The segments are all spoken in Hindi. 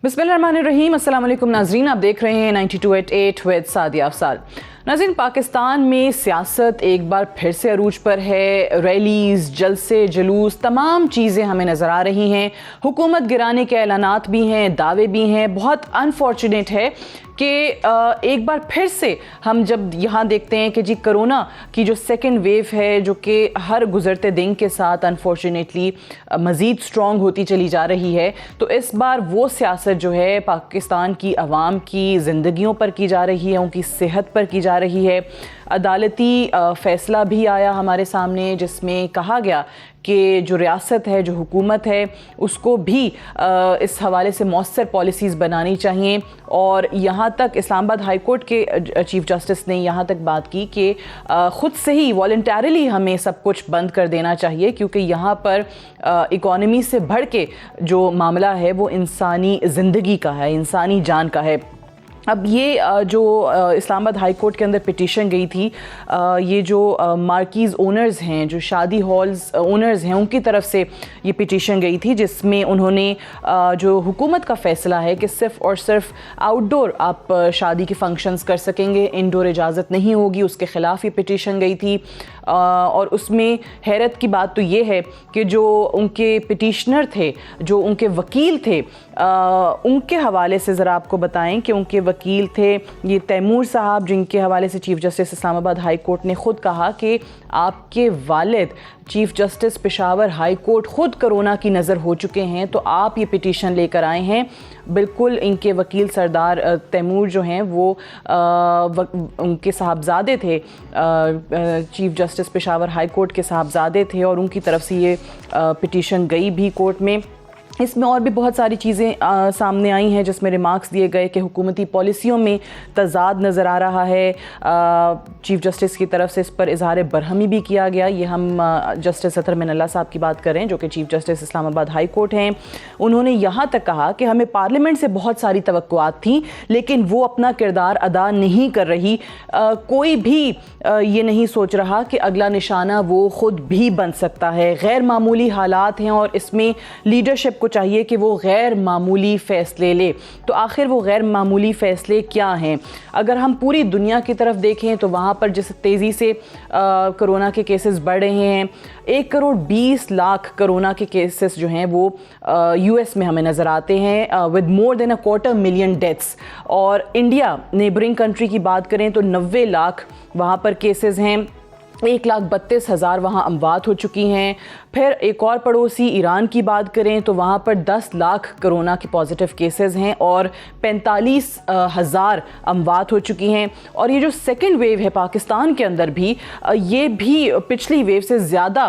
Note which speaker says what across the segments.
Speaker 1: बिस्मिल्लाहिर्रहमानिर्रहीम। अस्सलाम वालेकुम नाज़रीन, आप देख रहे हैं 92.8 विद सादिया अफसार। नाज़रीन, पाकिस्तान में सियासत एक बार फिर से अरूज पर है। रैलीज़, जलसे, जुलूस, तमाम चीज़ें हमें नज़र आ रही हैं। हुकूमत गिराने के ऐलानात भी हैं, दावे भी हैं। बहुत अनफॉर्चुनेट है कि एक बार फिर से हम जब यहाँ देखते हैं कि जी कोरोना की जो सेकेंड वेव है, जो कि हर गुज़रते दिन के साथ अनफॉर्चुनेटली मज़ीद स्ट्रॉन्ग होती चली जा रही है, तो इस बार वो सियासत जो है पाकिस्तान की आवाम की ज़िंदगियों पर की जा रही है, उनकी सेहत पर की जा रही है। अदालती फ़ैसला भी आया हमारे सामने जिसमें कहा गया कि जो रियासत है, जो हुकूमत है, उसको भी इस हवाले से मौसर पॉलिसीज़ बनानी चाहिए। और यहाँ तक इस्लामाबाद हाई कोर्ट के चीफ जस्टिस ने यहाँ तक बात की कि ख़ुद से ही वॉलंटरली हमें सब कुछ बंद कर देना चाहिए, क्योंकि यहाँ पर इकॉनमी से बढ़ के जो मामला है वो इंसानी ज़िंदगी का है, इंसानी जान का है। अब ये जो इस्लामाबाद हाई कोर्ट के अंदर पिटीशन गई थी, ये जो मार्कीज़ ओनर्स हैं, जो शादी हॉल्स ओनर्स हैं, उनकी तरफ से ये पिटीशन गई थी, जिसमें उन्होंने जो हुकूमत का फ़ैसला है कि सिर्फ़ और सिर्फ आउटडोर आप शादी के फंक्शंस कर सकेंगे, इनडोर इजाज़त नहीं होगी, उसके ख़िलाफ़ ये पिटीशन गई थी। और उसमें हैरत की बात तो ये है कि जो उनके पिटीशनर थे, जो उनके वकील थे, उनके हवाले से ज़रा आपको बताएं कि उनके वकील थे ये तैमूर साहब, जिनके हवाले से chief justice Islamabad high court ने ख़ुद कहा कि आपके वालिद chief justice Peshawar high court ख़ुद कोरोना की नज़र हो चुके हैं, तो आप ये पिटीशन लेकर आए हैं। बिल्कुल इनके वकील सरदार तैमूर जो हैं वो उनके साहबजादे थे, chief justice Peshawar high court के साहबजादे थे, और उनकी तरफ से ये पिटीशन गई भी कोर्ट में। इसमें और भी बहुत सारी चीज़ें सामने आई हैं जिसमें रिमार्क्स दिए गए कि हुकूमती पॉलिसियों में तज़ाद नज़र आ रहा है। चीफ़ जस्टिस की तरफ से इस पर इजहार बरहमी भी किया गया। ये हम जस्टिस अतर मिनल्ला साहब की बात करें, जो कि chief justice Islamabad high court हैं। उन्होंने यहाँ तक कहा कि हमें पार्लियामेंट से बहुत सारी तवक्कुआत थी, लेकिन वो अपना किरदार अदा नहीं कर रही। कोई भी ये नहीं सोच रहा कि अगला निशाना वो ख़ुद भी बन सकता है। गैर मामूली हालात हैं और इसमें लीडरशिप चाहिए कि वो गैर मामूली फ़ैसले ले। तो आखिर वो गैर मामूली फ़ैसले क्या हैं? अगर हम पूरी दुनिया की तरफ देखें तो वहाँ पर जिस तेज़ी से कोरोना के केसेस बढ़ रहे हैं, 1,20,00,000 कोरोना के केसेस जो हैं वो यूएस में हमें नज़र आते हैं, विद मोर देन 250,000 डेथ्स। और इंडिया नेबरिंग कंट्री की बात करें तो 90 लाख वहाँ पर केसेस हैं, 1,32,000 वहाँ अमवात हो चुकी हैं। फिर एक और पड़ोसी ईरान की बात करें तो वहाँ पर 10 लाख कोरोना के पॉजिटिव केसेस हैं और 45,000 अमवात हो चुकी हैं। और ये जो सेकेंड वेव है पाकिस्तान के अंदर भी, ये भी पिछली वेव से ज़्यादा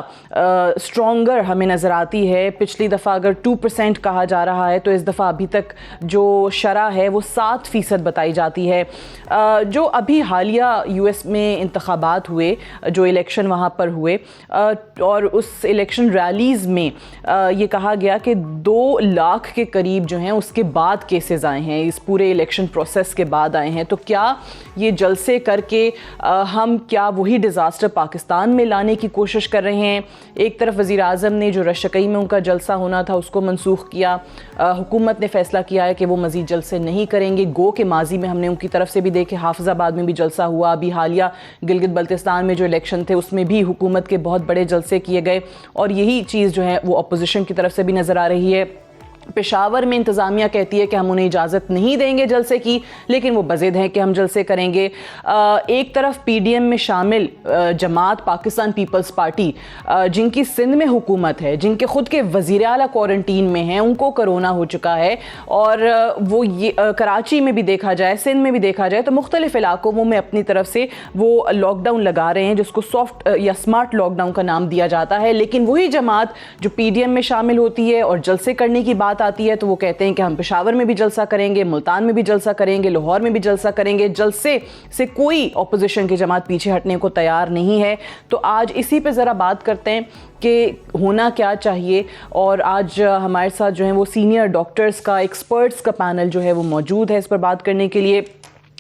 Speaker 1: स्ट्रॉन्गर हमें नज़र आती है। पिछली दफ़ा अगर 2% कहा जा रहा है, तो इस दफ़ा अभी तक जो शरह है वो 7% बताई जाती है। जो अभी हालिया यूएस में इंतखाबात हुए, जो इलेक्शन वहाँ पर हुए, और उस इलेक्शन रैलीज़ में ये कहा गया कि 2 लाख के करीब जो हैं उसके बाद केसेस आए हैं, इस पूरे इलेक्शन प्रोसेस के बाद आए हैं। तो क्या ये जलसे करके हम क्या वही डिज़ास्टर पाकिस्तान में लाने की कोशिश कर रहे हैं? एक तरफ वज़ीर आज़म ने जो रशकई में उनका जलसा होना था उसको मनसूख किया, हुकूमत ने फ़ैसला किया है कि वो मज़ीद जलसे नहीं करेंगे। गो के माजी में हमने उनकी तरफ से भी देखे, हाफिज़ाबाद में भी जलसा हुआ, अभी हालिया गिलगित बल्तिस्तान में जो इलेक्शन थे उसमें भी हुकूमत के बहुत बड़े जलसे किए गए। और यही चीज़ जो है वो अपोजिशन की तरफ से भी नज़र आ रही है। पेशावर में इंतज़ामिया कहती है कि हम उन्हें इजाज़त नहीं देंगे जलसे की, लेकिन वो बज़िद हैं कि हम जलसे करेंगे। एक तरफ पीडीएम में शामिल जमात पाकिस्तान पीपल्स पार्टी, जिनकी सिंध में हुकूमत है, जिनके ख़ुद के वज़ीर आला क्वारंटीन में हैं, उनको कोरोना हो चुका है। और वो ये कराची में भी देखा जाए, सिंध में भी देखा जाए, तो मुख्तलिफ़ इलाकों में अपनी तरफ से वो लॉकडाउन लगा रहे हैं, जिसको सॉफ्ट या स्मार्ट लॉकडाउन का नाम दिया जाता है। लेकिन वही जमात जो पीडीएम में शामिल होती है और जलसे करने की बात आती है, तो वो कहते हैं कि हम पेशावर में भी जलसा करेंगे, मुल्तान में भी जलसा करेंगे, लाहौर में भी जलसा करेंगे। जलसे से कोई अपोजिशन की जमात पीछे हटने को तैयार नहीं है। तो आज इसी पे ज़रा बात करते हैं कि होना क्या चाहिए। और आज हमारे साथ जो है वो सीनियर डॉक्टर्स का, एक्सपर्ट्स का पैनल जो है वो मौजूद है इस पर बात करने के लिए।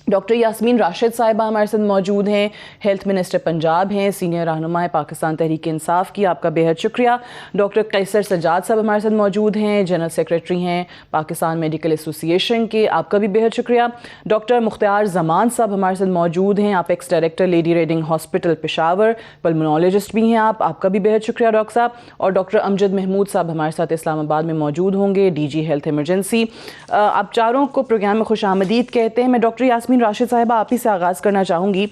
Speaker 1: डॉक्टर यास्मीन राशिद साहिबा हमारे साथ मौजूद हैं, हेल्थ मिनिस्टर पंजाब हैं, सीनियर रहनुमा पाकिस्तान तहरीक इंसाफ की, आपका बेहद शुक्रिया। डॉक्टर कैसर सज्जाद साहब हमारे साथ मौजूद हैं, जनरल सेक्रेटरी हैं पाकिस्तान मेडिकल एसोसिएशन के, आपका भी बेहद शुक्रिया। डॉक्टर मुख्तार जमान साहब हमारे साथ मौजूद हैं, आप ex director Lady Reading hospital Peshawar, pulmonologist भी हैं आपका भी बेहद शुक्रिया डॉक्टर साहब। और डॉक्टर अमजद महमूद साहब हमारे साथ इस्लामाबाद में मौजूद होंगे, DG हेल्थ इमरजेंसी। आप चारों को प्रोग्राम में खुश आमदीद कहते हैं। मैं डॉक्टर यास्मीन राशिद साहिबा आप ही से आगाज़ करना चाहूँगी।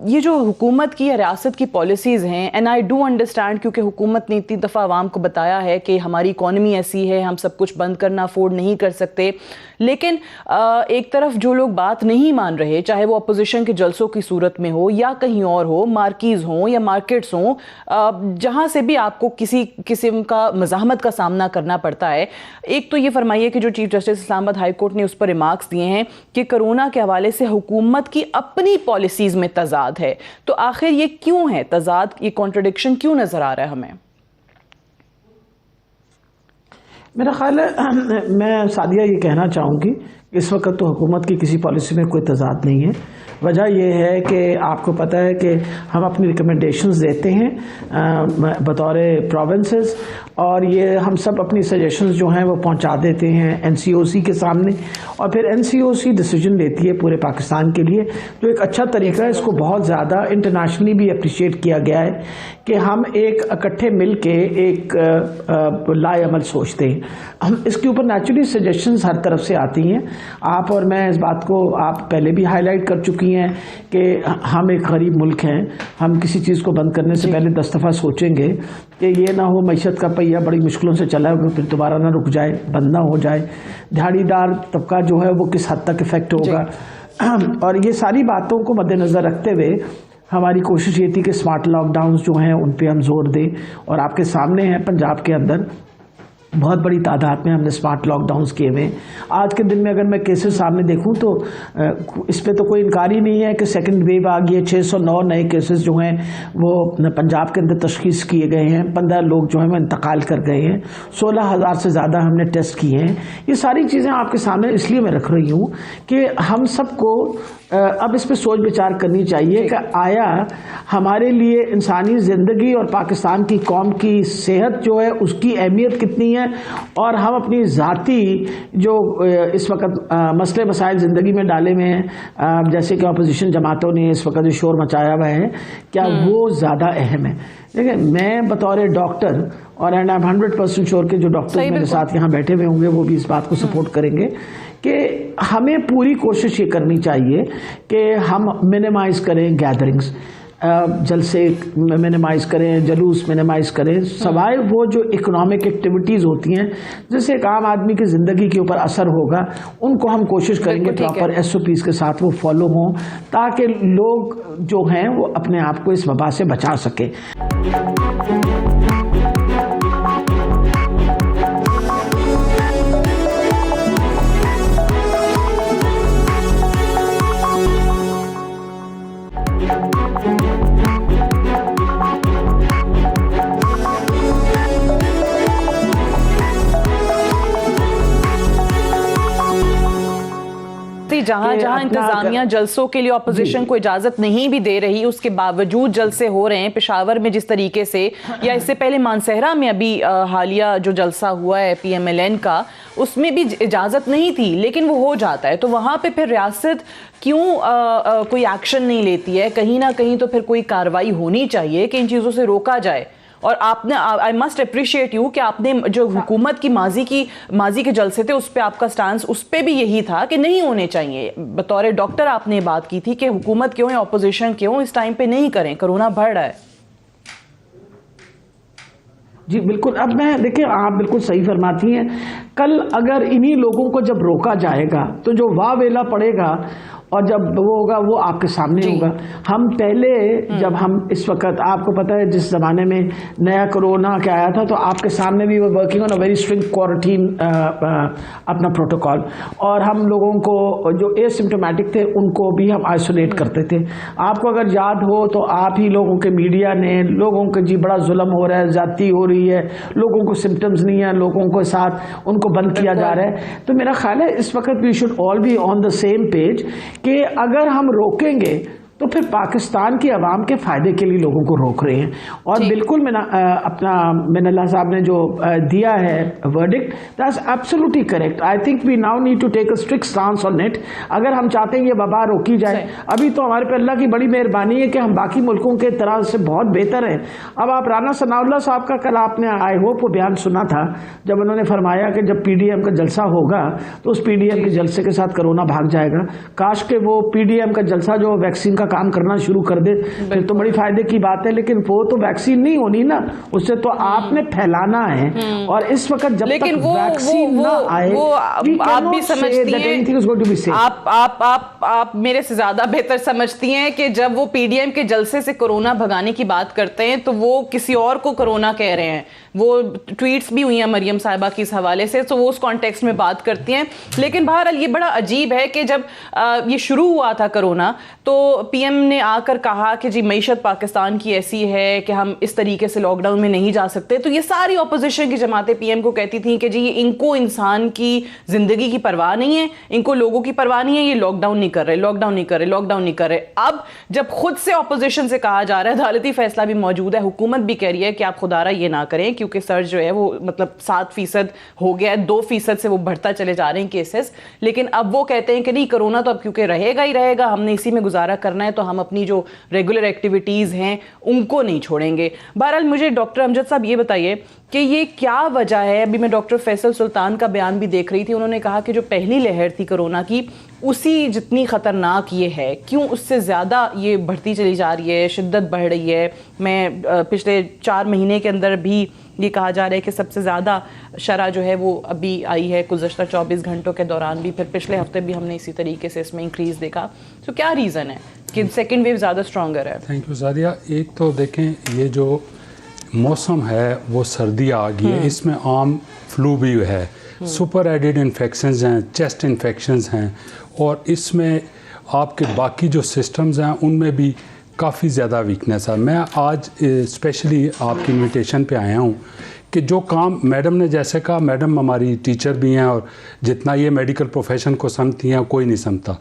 Speaker 1: ये जो हुकूमत की या रियासत की पॉलिसीज़ हैं, एंड आई डू अंडरस्टैंड, क्योंकि हुकूमत ने इतनी दफ़ा आवाम को बताया है कि हमारी इकॉनमी ऐसी है, हम सब कुछ बंद करना अफोर्ड नहीं कर सकते, लेकिन एक तरफ जो लोग बात नहीं मान रहे, चाहे वो अपोजिशन के जलसों की सूरत में हो या कहीं और हो, मार्कीज़ हों या मार्केट्स हों, जहाँ से भी आपको किसी किस्म का मज़ाहमत का सामना करना पड़ता है। एक तो ये फरमाइए कि जो chief justice Islamabad high court ने उस पर रिमार्क्स दिए हैं कि कोरोना के हवाले से हुकूमत की अपनी पॉलिसीज़ में तजाद है, तो आखिर ये क्यों है तजाद, ये कॉन्ट्रडिक्शन क्यों नज़र आ रहा है हमें?
Speaker 2: मेरा ख्याल है, मैं सादिया ये कहना चाहूँगी, इस वक्त तो हुकूमत की किसी पॉलिसी में कोई तजाद नहीं है। वजह यह है कि आपको पता है कि हम अपनी रिकमेंडेशंस देते हैं बतौर प्रोविंसेस, और ये हम सब अपनी सजेशंस जो हैं वो पहुंचा देते हैं NCOC के सामने, और फिर NCOC डिसीजन लेती है पूरे पाकिस्तान के लिए, जो एक अच्छा तरीका है। इसको बहुत ज़्यादा इंटरनेशनली भी अप्रिशिएट किया गया है कि हम एक इकट्ठे मिल के एक लाएअमल सोचते हैं। हम इसके ऊपर नेचुरली सजेशंस हर तरफ से आती हैं। आप और मैं इस बात को आप पहले भी हाईलाइट कर चुकी हैं कि हम एक गरीब मुल्क हैं, हम किसी चीज़ को बंद करने से पहले 10 दफ़ा सोचेंगे कि ये ना हो मईशत का पहिया बड़ी मुश्किलों से चला है फिर दोबारा ना रुक जाए, बंद ना हो जाए, दिहाड़ीदार तबका जो है वो किस हद तक इफेक्ट होगा। और ये सारी बातों को मद्देनज़र रखते हुए हमारी कोशिश ये थी कि स्मार्ट लॉकडाउन जो हैं उन पे हम जोर दें, और आपके सामने हैं पंजाब के अंदर बहुत बड़ी तादाद में हमने स्मार्ट लॉकडाउन्स किए हुए। आज के दिन में अगर मैं केसेस सामने देखूं तो इस पे तो कोई इनकार ही नहीं है कि सेकंड वेव आ गई है। 609 नए केसेस जो हैं वो पंजाब के अंदर तशखीस किए गए हैं, 15 लोग जो हैं वो इंतकाल कर गए हैं, 16,000 से ज़्यादा हमने टेस्ट किए हैं। ये सारी चीज़ें आपके सामने इसलिए मैं रख रही हूँ कि हम सबको अब इस पर सोच विचार करनी चाहिए कि आया हमारे लिए इंसानी ज़िंदगी और पाकिस्तान की कौम की सेहत जो है उसकी अहमियत कितनी है, और हम अपनी ज़ाती जो इस वक्त मसले मसाइल ज़िंदगी में डाले हुए हैं, जैसे कि अपोजिशन जमातों ने इस वक्त जो शोर मचाया हुआ है, क्या वो ज़्यादा अहम है? देखिए, मैं बतौर डॉक्टर, और एंड आई एम 100% श्योर कि जो डॉक्टर मेरे साथ यहाँ बैठे हुए होंगे वो भी इस बात को सपोर्ट करेंगे कि हमें पूरी कोशिश ये करनी चाहिए कि हम मिनिमाइज करें गैदरिंग्स, जलसे मिनिमाइज करें, जलूस मिनिमाइज करें, सवाए वो जो इकोनॉमिक एक्टिविटीज़ होती हैं जिससे एक आम आदमी की ज़िंदगी के ऊपर असर होगा, उनको हम कोशिश करेंगे प्रॉपर SOPs के साथ वो फॉलो हों, ताकि लोग जो हैं वो अपने आप को इस वबा से बचा सकें।
Speaker 1: जहां जहां इंतजामिया जलसों के लिए ऑपोजिशन को इजाजत नहीं भी दे रही, उसके बावजूद जलसे हो रहे हैं। पेशावर में जिस तरीके से, या इससे पहले मानसहरा में अभी हालिया जो जलसा हुआ है PMLN का, उसमें भी इजाजत नहीं थी, लेकिन वो हो जाता है। तो वहां पे फिर रियासत क्यों कोई एक्शन नहीं लेती है? कहीं ना कहीं तो फिर कोई कार्रवाई होनी चाहिए कि इन चीजों से रोका जाए। और आपने, आई मस्ट अप्रिशिएट यू कि आपने जो हुकूमत की माजी के जलसे थे उस पर आपका स्टांस उस पर भी यही था कि नहीं होने चाहिए। बतौर डॉक्टर आपने बात की थी कि हुकूमत क्यों या ऑपोजिशन क्यों इस टाइम पे नहीं करें, कोरोना बढ़ रहा है।
Speaker 2: जी बिल्कुल। अब मैं देखिए, आप बिल्कुल सही फरमाती हैं। कल अगर इन्हीं लोगों को जब रोका जाएगा तो जो वाह वेला पड़ेगा और जब वो होगा वो आपके सामने होगा। हम पहले जब हम इस वक्त, आपको पता है जिस ज़माने में नया कोरोना के आया था तो आपके सामने भी वो working on a very strict quarantine अपना प्रोटोकॉल, और हम लोगों को जो एसिम्टोमेटिक थे उनको भी हम आइसोलेट करते थे। आपको अगर याद हो तो आप ही लोगों के मीडिया ने लोगों के जी बड़ा जुल्म हो रहा है, ज्यादती हो रही है, लोगों को सिम्टम्स नहीं है, लोगों के साथ उनको बंद किया जा रहा है। तो मेरा ख्याल है इस वक्त we should all be on the same page कि अगर हम रोकेंगे तो फिर पाकिस्तान की आवाम के फायदे के लिए लोगों को रोक रहे हैं। और बिल्कुल अपना मिनल्ला साहब ने जो दिया है verdict, that's absolutely correct. I think we now need to take a strict stance on it. अगर हम चाहते हैं ये वबा रोकी जाए, अभी तो हमारे पे अल्लाह की बड़ी मेहरबानी है कि हम बाकी मुल्कों के तरह से बहुत बेहतर हैं। अब आप राना सनाउल्लाह साहब का कल आपने आई होप वो बयान सुना था, जब उन्होंने फरमाया कि जब पीडीएम का जलसा होगा तो उस पीडीएम के जलसे के साथ कोरोना भाग जाएगा। काश के वो पीडीएम का जलसा जो वैक्सीन का काम करना शुरू कर दे, फिर तो बड़ी फायदे की बात है। लेकिन वो तो वैक्सीन नहीं होनी ना, उससे तो आपने फैलाना है। और इस वक्त जब तक वैक्सीन ना आए,
Speaker 1: आप भी समझती हैं, आप मेरे से ज्यादा बेहतर समझती हैं कि जब वो पीडीएम के जलसे से कोरोना भगाने की बात करते हैं तो वो किसी और को कोरोना कह रहे हैं। वो ट्वीट्स भी हुई हैं मरियम साहिबा की इस हवाले से, तो वो उस कॉन्टेक्स्ट में बात करती हैं। लेकिन बहरहाल ये बड़ा अजीब है कि जब ये शुरू हुआ था कोरोना, तो पीएम ने आकर कहा कि जी मईशत पाकिस्तान की ऐसी है कि हम इस तरीके से लॉकडाउन में नहीं जा सकते। तो ये सारी ऑपोजिशन की जमातें पीएम को कहती थी कि जी इनको इंसान की जिंदगी की परवाह नहीं है, इनको लोगों की परवाह नहीं है, ये लॉकडाउन नहीं कर रहे, लॉकडाउन नहीं कर रहे, लॉकडाउन नहीं कर रहे। अब जब खुद से ऑपोजिशन से कहा जा रहा है, अदालती फैसला भी मौजूद है, हुकूमत भी कह रही है कि आप खुदारा ये ना करें, क्योंकि सर्च जो है वो मतलब 7% हो गया है, 2% से वो बढ़ता चले जा रहे हैं केसेस। लेकिन अब वो कहते हैं कि नहीं, कोरोना तो अब क्योंकि रहेगा ही रहेगा, हमने इसी में गुजारा करना है, तो हम अपनी जो रेगुलर एक्टिविटीज़ हैं उनको नहीं छोड़ेंगे। बहरहाल मुझे डॉक्टर अमजद साहब ये बताइए कि ये क्या वजह है। अभी मैं डॉक्टर फैसल सुल्तान का बयान भी देख रही थी, उन्होंने कहा कि जो पहली लहर थी कोरोना की, उसी जितनी ख़तरनाक ये है, क्यों उससे ज़्यादा ये बढ़ती चली जा रही है, शिद्दत बढ़ रही है। मैं पिछले 4 महीने के अंदर भी ये कहा जा रहा है कि सबसे ज़्यादा शरह जो है वो अभी आई है गुज़श्ता 24 घंटों के दौरान भी, फिर पिछले हफ्ते भी हमने इसी तरीके से इसमें इंक्रीज़ देखा। तो क्या रीज़न है कि सेकेंड वेव ज़्यादा स्ट्रॉन्गर है?
Speaker 3: Thank you Sadia. एक तो देखें, ये जो मौसम है वो सर्दी आ गई है, इसमें आम फ्लू भी है, सुपर एडेड इन्फेक्शंस हैं, चेस्ट इन्फेक्शंस हैं, और इसमें आपके बाकी जो सिस्टम्स हैं उनमें भी काफ़ी ज़्यादा वीकनेस है। मैं आज स्पेशली आपकी इनविटेशन पे आया हूँ कि जो काम मैडम ने जैसे कहा, मैडम हमारी टीचर भी हैं और जितना ये मेडिकल प्रोफेशन को समझती हैं कोई नहीं समझता,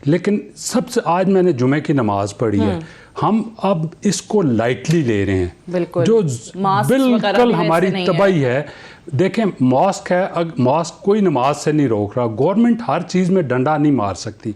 Speaker 3: लेकिन सबसे आज मैंने जुमे की नमाज़ पढ़ी है, हम अब इसको लाइटली ले रहे हैं,
Speaker 1: बिल्कुल
Speaker 3: जो बिल्कुल हमारी तबाही है। देखें, मॉस्क है, मॉस्क कोई नमाज से नहीं रोक रहा, गवर्नमेंट हर चीज़ में डंडा नहीं मार सकती।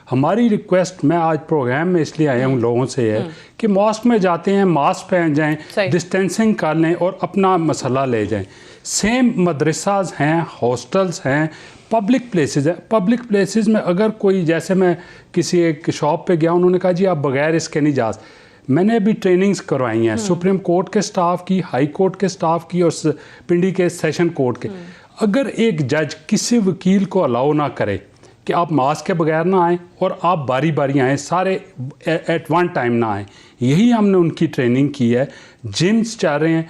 Speaker 3: हमारी रिक्वेस्ट, मैं आज प्रोग्राम में इसलिए आया हूँ लोगों से, है कि मॉस्क में जाते हैं मास्क पहन जाएं, डिस्टेंसिंग कर लें और अपना मसला ले जाएं। सेम मदरसाज हैं, हॉस्टल्स हैं, पब्लिक प्लेसेस हैं। पब्लिक प्लेसेस में अगर कोई, जैसे मैं किसी एक शॉप पे गया, उन्होंने कहा जी आप बगैर इसके नहीं जा सकते। मैंने भी ट्रेनिंग्स करवाई हैं सुप्रीम कोर्ट के स्टाफ की, हाई कोर्ट के स्टाफ की और पिंडी के सेशन कोर्ट के। अगर एक जज किसी वकील को अलाउ ना करे कि आप मास्क के बगैर ना आएँ और आप बारी बारी आएँ, सारे एट वन टाइम ना आएँ, यही हमने उनकी ट्रेनिंग की है। जिम्स चाह रहे हैं,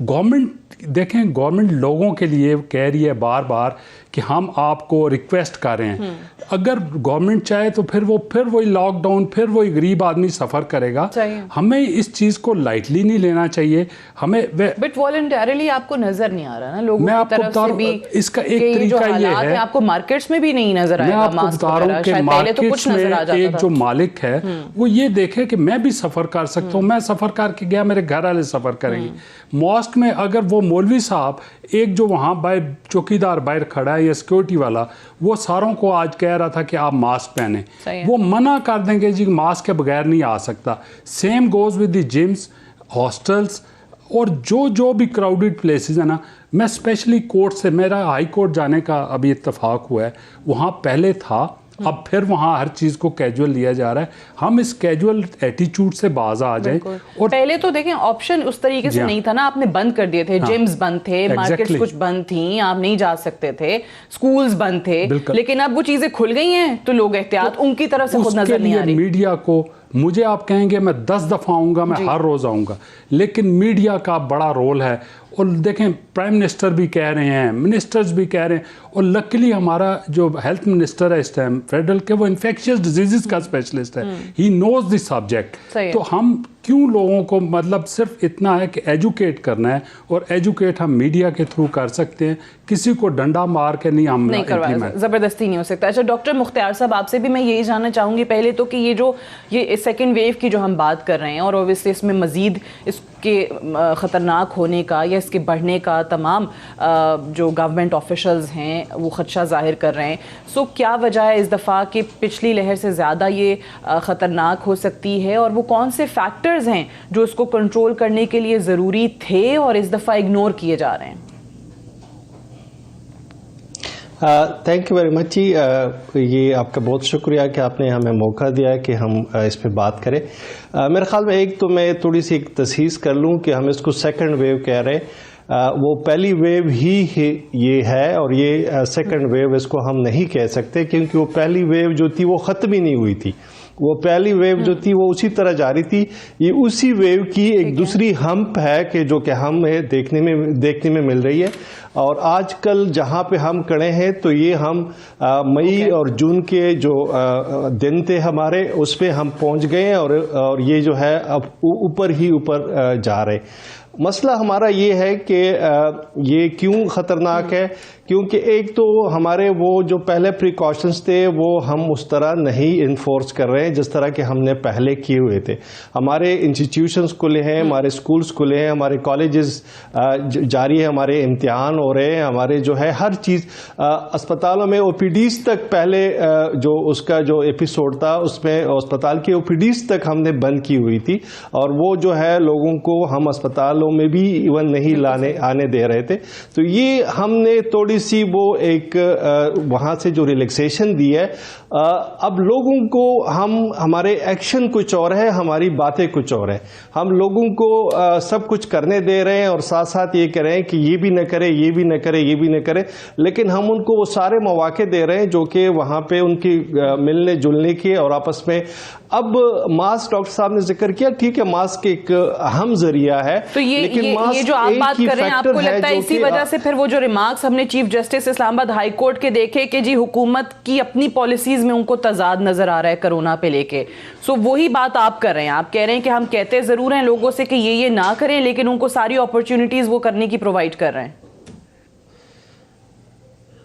Speaker 3: गवर्नमेंट देखें, गवर्नमेंट लोगों के लिए कह रही है बार बार कि हम आपको रिक्वेस्ट कर रहे हैं। अगर गवर्नमेंट चाहे तो फिर वही लॉकडाउन, फिर वही गरीब आदमी सफ़र करेगा। हमें इस चीज़ को लाइटली नहीं लेना चाहिए। हमें
Speaker 1: बट वॉलंटरली आपको नज़र नहीं आ रहा ना लोगों की तरफ से भी,
Speaker 3: इसका एक तरीका ये है,
Speaker 1: आपको मार्केट्स में भी नहीं नजर आएगा।
Speaker 3: मैं आपको बता रहा हूँ कि मार्केट्स में एक जो मालिक है वो ये देखे कि मैं भी सफ़र कर सकता हूँ, मैं सफ़र करके गया, मेरे घर वाले सफ़र करेंगे। मॉस्क में अगर वो मौलवी साहब, एक जो वहाँ बाहर चौकीदार बाहर खड़ा है या सिक्योरिटी वाला, वो सारों को आज कह रहा था कि आप मास्क पहने, वो मना कर देंगे जी मास्क के बगैर नहीं आ सकता। Same goes with the gyms, hostels और जो भी क्राउडेड प्लेसेस है ना। मैं स्पेशली कोर्ट से, मेरा हाई कोर्ट जाने का अभी इत्तेफाक हुआ है, वहाँ पहले था, अब फिर वहाँ हर चीज़ को कैजुअल लिया जा रहा है। हम इस कैजुअल एटीट्यूड से बाज आ जाएं।
Speaker 1: और पहले तो देखें ऑप्शन उस तरीके से नहीं था ना, आपने बंद कर दिए थे, जिम्स बंद थे, मार्केट्स कुछ बंद थी, आप नहीं जा सकते थे, स्कूल्स बंद थे, लेकिन अब वो चीजें खुल गई हैं तो लोग एहतियात उनकी तरफ से खुद नजर नहीं आ रही।
Speaker 3: मीडिया को, मुझे आप कहेंगे मैं 10 दफ़ा आऊँगा, मैं हर रोज़ आऊँगा, लेकिन मीडिया का बड़ा रोल है और देखें प्राइम मिनिस्टर भी कह रहे हैं, मिनिस्टर्स भी कह रहे हैं, और लकीली हमारा जो हेल्थ मिनिस्टर है इस टाइम फेडरल के, वो इन्फेक्शियस डिजीज़ का स्पेशलिस्ट है, ही नोज द सब्जेक्ट। तो हम क्यों लोगों को मतलब सिर्फ इतना है कि एजुकेट करना है, और एजुकेट हम मीडिया के थ्रू कर सकते हैं, किसी को डंडा मार के नहीं हम
Speaker 1: करवाया, ज़बरदस्ती नहीं हो सकता। अच्छा डॉक्टर मुख्तियार साहब, आपसे भी मैं यही जानना चाहूँगी पहले तो कि ये सेकेंड वेव की जो हम बात कर रहे हैं, और ओबियसली इसमें मज़ीद इसके ख़तरनाक होने का या इसके बढ़ने का तमाम जो गवर्नमेंट ऑफिशल्स हैं वो ख़दशा ज़ाहिर कर रहे हैं। सो क्या वजह है इस दफ़ा कि पिछली लहर से ज़्यादा ये ख़तरनाक हो सकती है, और वो कौन से फैक्टर्स हैं जो इसको कंट्रोल करने के लिए ज़रूरी थे और इस दफ़ा इग्नोर किए जा रहे हैं?
Speaker 4: थैंक यू वेरी मच जी। ये आपका बहुत शुक्रिया कि आपने हमें मौका दिया कि हम इस पे बात करें। मेरे ख्याल में एक तो मैं थोड़ी सी एक तसीस कर लूँ कि हम इसको सेकंड वेव कह रहे हैं। वो पहली वेव ही ये है, और ये सेकंड वेव इसको हम नहीं कह सकते, क्योंकि वो पहली वेव जो थी वो ख़त्म ही नहीं हुई थी। वो पहली वेव जो थी वो उसी तरह जारी थी। ये उसी वेव की एक दूसरी हम्प है कि जो कि हमें देखने में मिल रही है। और आजकल जहाँ पे हम खड़े हैं तो ये हम मई और जून के जो दिन थे हमारे, उस पे हम पहुँच गए हैं, और ये जो है अब ऊपर ही ऊपर जा रहे। मसला हमारा ये है कि ये क्यों ख़तरनाक है, क्योंकि एक तो हमारे वो जो पहले प्रिकॉशंस थे वो हम उस तरह नहीं इन्फोर्स कर रहे हैं जिस तरह के हमने पहले किए हुए थे। हमारे इंस्टीट्यूशंस खुले हैं, हमारे स्कूल्स खुले हैं, हमारे कॉलेजेस जारी है, हमारे इम्तिहान हो रहे हैं, हमारे जो है हर चीज़, अस्पतालों में ओपीडीज तक पहले जो उसका जो एपिसोड था उसमें अस्पताल की ओपीडीज तक हमने बंद की हुई थी, और वो जो है लोगों को हम अस्पतालों में भी इवन नहीं आने दे रहे थे। तो ये हमने थोड़ी सी वो एक वहाँ से जो रिलैक्सेशन दी है, अब लोगों को हमारे एक्शन कुछ और है, हमारी बातें कुछ और है। हम लोगों को सब कुछ करने दे रहे हैं और साथ साथ ये कह रहे हैं कि ये भी न करे, ये भी न करे, ये भी न करे, लेकिन हम उनको वो सारे मौके दे रहे हैं जो कि वहाँ पे उनकी मिलने जुलने की और आपस में। अब मास्क, डॉक्टर साहब ने जिक्र किया, ठीक है मास्क एक अहम जरिया है,
Speaker 1: तो लेकिन ये जो आप बात कर रहे हैं, आपको लगता है इसी वजह से फिर वो जो रिमार्क्स हमने chief justice Islamabad high court के देखे कि जी हुकूमत की अपनी पॉलिसीज में उनको तजाद नजर आ रहा है कोरोना पे लेके, सो वही बात आप कर रहे हैं। आप कह रहे हैं कि हम कहते जरूर हैं लोगों से कि ये ना करें, लेकिन उनको सारी अपॉर्चुनिटीज वो करने की प्रोवाइड कर रहे हैं।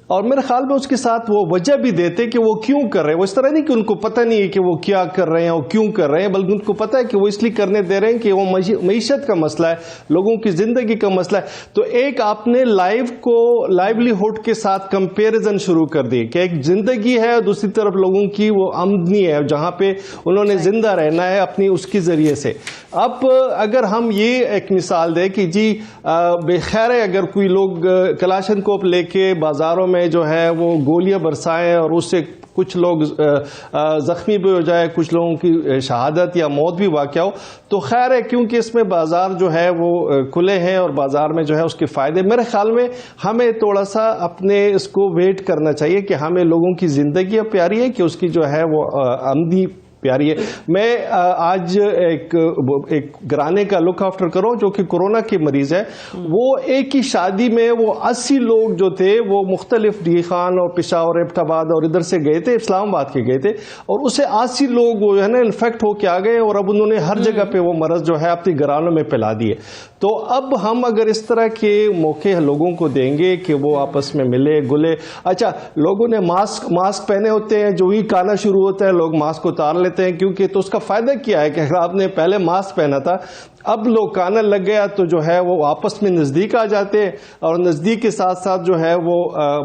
Speaker 4: और मेरे ख्याल में उसके साथ वो वजह भी देते कि वो क्यों कर रहे हैं। वो इस तरह नहीं कि उनको पता नहीं है कि वो क्या कर रहे हैं और क्यों कर रहे हैं, बल्कि उनको पता है कि वो इसलिए करने दे रहे हैं कि वो मईशत का मसला है, लोगों की जिंदगी का मसला है। तो एक आपने लाइवलीहुड के साथ कंपैरिजन शुरू कर दी कि एक जिंदगी है और दूसरी तरफ लोगों की वो आमदनी है जहां पे उन्होंने जिंदा रहना है अपनी उसकी जरिए से। अब अगर हम ये एक मिसाल दें कि जी बेखैर है अगर कोई लोग कलाशनकोप लेके बाजारों में जो है वो गोलियां बरसाएं और उससे कुछ लोग जख्मी भी हो जाए, कुछ लोगों की शहादत या मौत भी वाक़या हो, तो खैर है क्योंकि इसमें बाजार जो है वो खुले हैं और बाजार में जो है उसके फायदे। मेरे ख्याल में हमें थोड़ा सा अपने इसको वेट करना चाहिए कि हमें लोगों की जिंदगी प्यारी है कि उसकी जो है वो आमदनी प्यारी है। मैं आज एक घराने का लुक आफ्टर करो जो कि कोरोना के मरीज है, वो एक ही शादी में वो 80 लोग जो थे वो मुख्तलिफ डी खान और पेशावर, एबटाबाद और इधर से गए थे, इस्लामाबाद के गए थे, और उसे 80 लोग वो है ना इन्फेक्ट होके आ गए और अब उन्होंने हर जगह पे वो मरज जो है अपने घरानों में फैला दिए। तो अब हम अगर इस तरह के मौके लोगों को देंगे कि वो आपस में मिले गुले, अच्छा लोगों ने मास्क पहने होते हैं, जो ही खाना शुरू होता है लोग मास्क उतार लेते हैं, क्योंकि तो उसका फायदा क्या है कि अगर आपने पहले मास्क पहना था, अब लोग खाना लग गया तो जो है वो आपस में नज़दीक आ जाते हैं और नज़दीक के साथ साथ जो है वो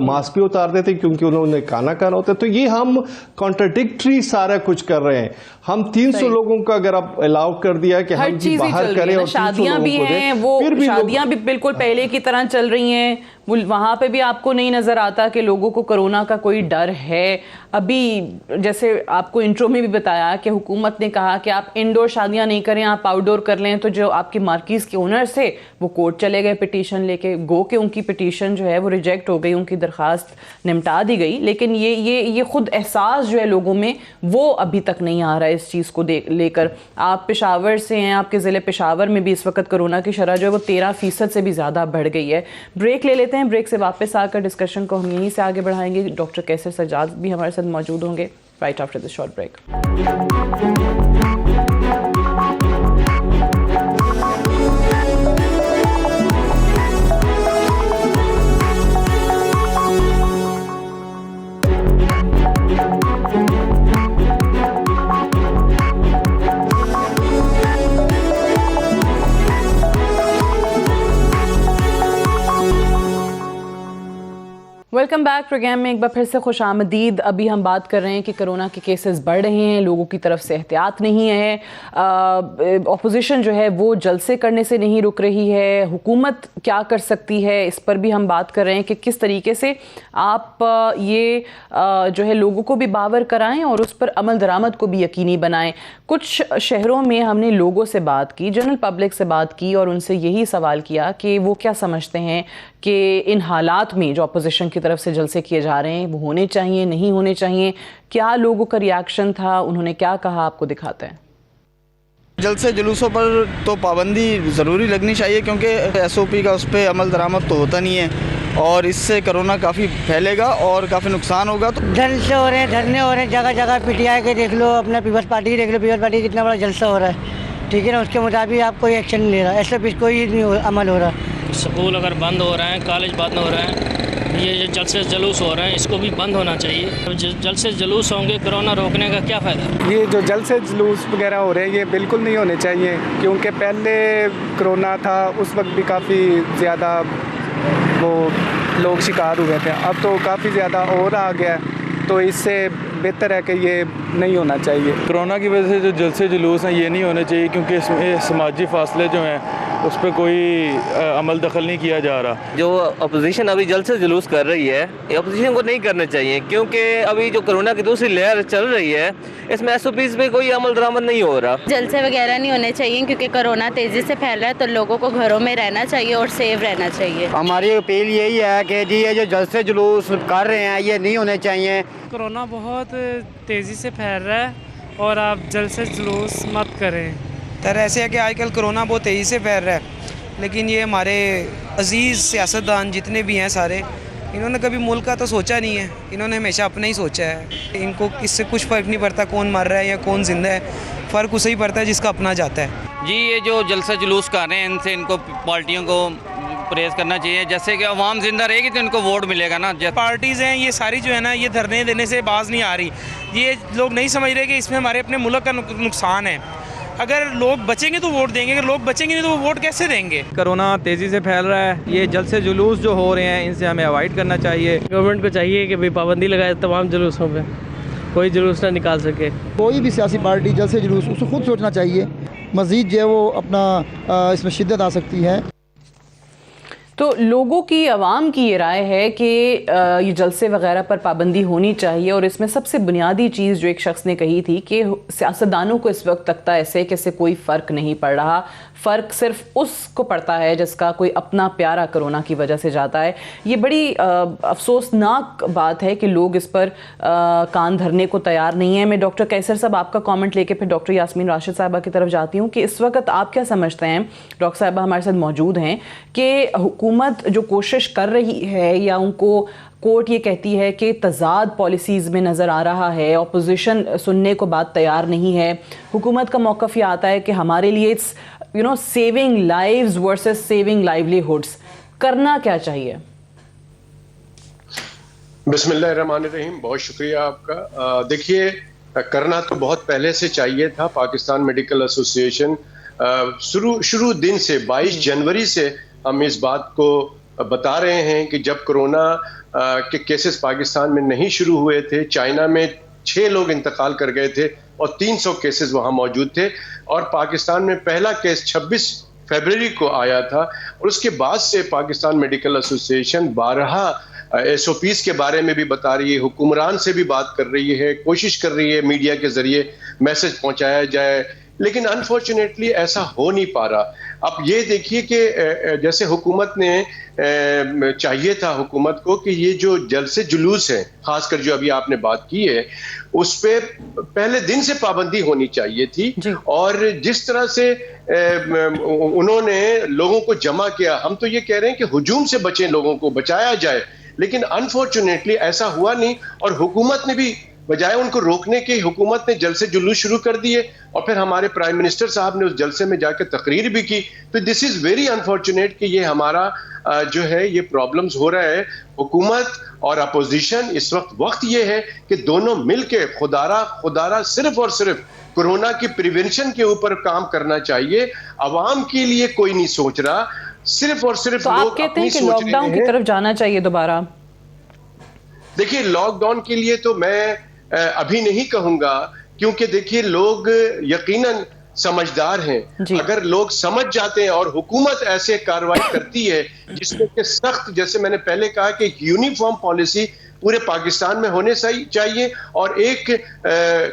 Speaker 4: मास्क भी उतार देते क्योंकि उन्होंने खाना होता है। तो ये हम कॉन्ट्राडिक्टरी सारा कुछ कर रहे हैं। हम 300 लोगों का अगर आप अलाउ कर दिया कि हम जी बाहर करें और
Speaker 1: शादियां भी हैं, वो शादियां भी बिल्कुल पहले की तरह चल रही हैं, वहां पे भी आपको नहीं नजर आता कि लोगों को कोरोना का कोई डर है। अभी जैसे आपको इंट्रो में भी बताया कि हुकूमत ने कहा कि आप इंडोर शादियां नहीं करें, आप आउटडोर कर लें तो जो आपके मार्कीज़ के ओनर्स थे वो कोर्ट चले गए पिटीशन लेके, गो के उनकी पिटीशन जो है वो रिजेक्ट हो गई, उनकी दरख्वास्त निपटा दी गई। लेकिन ये खुद एहसास जो है लोगों में वो अभी तक नहीं आ रहा है इस चीज़ को लेकर। आप पेशावर से हैं, आपके ज़िले पेशावर में भी इस वक्त कोरोना की शरह जो है वो 13% से भी ज़्यादा बढ़ गई है। ब्रेक ले लेते हैं, ब्रेक से वापस आकर डिस्कशन को हम यहीं से आगे बढ़ाएंगे। डॉक्टर कैसर सज्जाद भी हमारे साथ मौजूद होंगे right after this short break. Welcome back. Program में एक बार फिर से खुश आमदीद। अभी हम बात कर रहे हैं कि कोरोना के केसेस बढ़ रहे हैं, लोगों की तरफ से एहतियात नहीं है, अपोजिशन जो है वो जलसे करने से नहीं रुक रही है, हुकूमत क्या कर सकती है इस पर भी हम बात कर रहे हैं कि किस तरीके से आप ये जो है लोगों को भी बावर कराएं और उस पर अमल दरामद को भी यकीनी बनाएं। कुछ शहरों में हमने लोगों से बात की, जनरल पब्लिक से बात की और उनसे यही सवाल किया कि वो क्या समझते हैं कि इन हालात में जो अपोजिशन की तरफ से जलसे किए जा रहे हैं वो होने चाहिए, नहीं होने चाहिए, क्या लोगों का रिएक्शन था, उन्होंने क्या कहा, आपको दिखाते हैं।
Speaker 5: जलसे जुलूसों पर तो पाबंदी ज़रूरी लगनी चाहिए क्योंकि SOP का उस पर अमल दरामद तो होता नहीं है और इससे कोरोना काफ़ी फैलेगा और काफ़ी नुकसान होगा। तो
Speaker 6: जलसे हो रहे हैं, धरने हो रहे हैं, जगह जगह PTI के देख लो, अपना पीपल्स पार्टी देख लो, पीपल्स पार्टी कितना बड़ा जलसा हो रहा है, ठीक है ना। उसके मुताबिक आप कोई एक्शन नहीं ले रहा, SOP कोई नहीं अमल हो रहा।
Speaker 7: स्कूल अगर बंद हो रहे हैं, कॉलेज बंद हो रहे हैं, ये जलसे जुलूस हो रहे हैं, इसको भी बंद होना चाहिए। जलसे जुलूस होंगे, कोरोना रोकने का क्या फ़ायदा।
Speaker 8: ये जो जलसे जुलूस वगैरह हो रहे हैं ये बिल्कुल नहीं होने चाहिए क्योंकि पहले कोरोना था उस वक्त भी काफ़ी ज़्यादा वो लोग शिकार हुए थे, अब तो काफ़ी ज़्यादा और आ गया, तो इससे बेहतर है कि ये नहीं होना चाहिए।
Speaker 9: कोरोना की वजह से जो जलसे जुलूस हैं ये नहीं होने चाहिए क्योंकि इसमें समाजी फासले जो हैं उस पर कोई अमल दखल नहीं किया जा रहा।
Speaker 10: जो अपोजिशन अभी जलसे जुलूस कर रही है, ये अपोजिशन को नहीं करने चाहिए क्योंकि अभी जो कोरोना की दूसरी लहर चल रही है इसमें SOPs पे कोई अमल दरामद नहीं हो रहा।
Speaker 11: जलसे वगैरह नहीं होने चाहिए क्योंकि कोरोना तेज़ी से फैल रहा है, तो लोगों को घरों में रहना चाहिए और सेफ रहना चाहिए।
Speaker 6: हमारी अपील यही है कि जी ये जो जलसे जुलूस कर रहे हैं ये नहीं होने चाहिए।
Speaker 12: कोरोना बहुत तेज़ी से फैल रहा है और आप जलसे जुलूस मत करें।
Speaker 13: तर ऐसे है कि आजकल कोरोना बहुत तेज़ी से फैल रहा है, लेकिन ये हमारे अजीज़ सियासतदान जितने भी हैं सारे, इन्होंने कभी मुल्क का तो सोचा नहीं है, इन्होंने हमेशा अपना ही सोचा है। इनको इससे कुछ फ़र्क नहीं पड़ता कौन मर रहा है या कौन जिंदा है, फ़र्क उसे ही पड़ता है जिसका अपना जाता है।
Speaker 14: जी ये जो जलसा जुलूस कर रहे हैं इनसे इनको पार्टियों को परहेज़ करना चाहिए, जैसे कि अवाम जिंदा रहेगी तो इनको वोट मिलेगा ना।
Speaker 13: पार्टीज़ हैं ये सारी जो है ना ये धरने देने से बाज नहीं आ रही, ये लोग नहीं समझ रहे कि इसमें हमारे अपने मुल्क का नुकसान है। अगर लोग बचेंगे तो वोट देंगे, अगर लोग बचेंगे नहीं तो वो वोट कैसे देंगे।
Speaker 15: कोरोना तेज़ी से फैल रहा है, ये जलसे जुलूस जो हो रहे हैं इनसे हमें अवॉइड करना चाहिए।
Speaker 12: गवर्नमेंट को चाहिए कि भाई पाबंदी लगाए तमाम जुलूसों पे, कोई जुलूस ना निकाल सके।
Speaker 16: कोई भी सियासी पार्टी जलसे जुलूस उसको खुद सोचना चाहिए, मज़ीद जो है वो अपना इसमें शिद्दत आ सकती है।
Speaker 1: तो लोगों की, आवाम की ये राय है कि ये जलसे वगैरह पर पाबंदी होनी चाहिए और इसमें सबसे बुनियादी चीज़ जो एक शख्स ने कही थी कि सियासतदानों को इस वक्त तकता ऐसे कि इससे कोई फ़र्क नहीं पड़ रहा, फ़र्क सिर्फ उसको पड़ता है जिसका कोई अपना प्यारा कोरोना की वजह से जाता है। ये बड़ी अफसोसनाक बात है कि लोग इस पर कान धरने को तैयार नहीं है। मैं डॉक्टर कैसर साहब आपका कमेंट लेके फिर डॉक्टर यास्मीन राशिद साहिबा की तरफ जाती हूँ कि इस वक्त आप क्या समझते हैं, डॉक्टर साहिबा हमारे साथ मौजूद हैं, कि हुकूमत जो कोशिश कर रही है या उनको कोर्ट ये कहती है कि तजाद पॉलिसीज़ में नज़र आ रहा है, अपोजिशन सुनने को बात तैयार नहीं है, हुकूमत का मौक़िफ़ ये आता है कि हमारे लिए it's saving lives versus saving livelihoods, करना क्या चाहिए?
Speaker 17: बिस्मिल्लाहिर्रहमानिर्रहीम, बहुत शुक्रिया आपका। देखिए, करना तो बहुत पहले से चाहिए था। पाकिस्तान मेडिकल एसोसिएशन शुरू दिन से 22 जनवरी से हम इस बात को बता रहे हैं कि जब कोरोना के केसेस पाकिस्तान में नहीं शुरू हुए थे, चाइना में 6 लोग इंतकाल कर गए थे और 300 केसेस वहां मौजूद थे और पाकिस्तान में पहला केस 26 फरवरी को आया था। और उसके बाद से पाकिस्तान मेडिकल एसोसिएशन 12 SOPs के बारे में भी बता रही है, हुक्मरान से भी बात कर रही है, कोशिश कर रही है मीडिया के जरिए मैसेज पहुंचाया जाए, लेकिन अनफॉर्चुनेटली ऐसा हो नहीं पा रहा। अब ये देखिए कि जैसे हुकूमत ने चाहिए था हुकूमत को कि ये जो जलसे जुलूस है, खासकर जो अभी आपने बात की है, उस पे पहले दिन से पाबंदी होनी चाहिए थी। और जिस तरह से उन्होंने लोगों को जमा किया, हम तो ये कह रहे हैं कि हुजूम से बचें, लोगों को बचाया जाए, लेकिन अनफॉर्चुनेटली ऐसा हुआ नहीं। और हुकूमत ने भी बजाय उनको रोकने के, हुकूमत ने जलसे जुलूस शुरू कर दिए और फिर हमारे प्राइम मिनिस्टर साहब ने उस जलसे में जाकर तकरीर भी की। तो दिस इज वेरी अनफॉर्चुनेट कि ये हमारा जो है ये प्रॉब्लम्स हो रहा है। हुकूमत और अपोजिशन इस वक्त ये है कि दोनों मिलके खुदारा सिर्फ और सिर्फ कोरोना की प्रिवेंशन के ऊपर काम करना चाहिए। अवाम के लिए कोई नहीं सोच रहा, सिर्फ और सिर्फ
Speaker 1: तो आप कहते हैं कि लॉकडाउन की तरफ जाना चाहिए दोबारा?
Speaker 17: देखिए, लॉकडाउन के लिए तो मैं अभी नहीं कहूंगा, क्योंकि देखिए लोग यकीनन समझदार हैं। अगर लोग समझ जाते हैं और हुकूमत ऐसे कार्रवाई करती है जिसमें कि सख्त, जैसे मैंने पहले कहा कि यूनिफॉर्म पॉलिसी पूरे पाकिस्तान में होने चाहिए और एक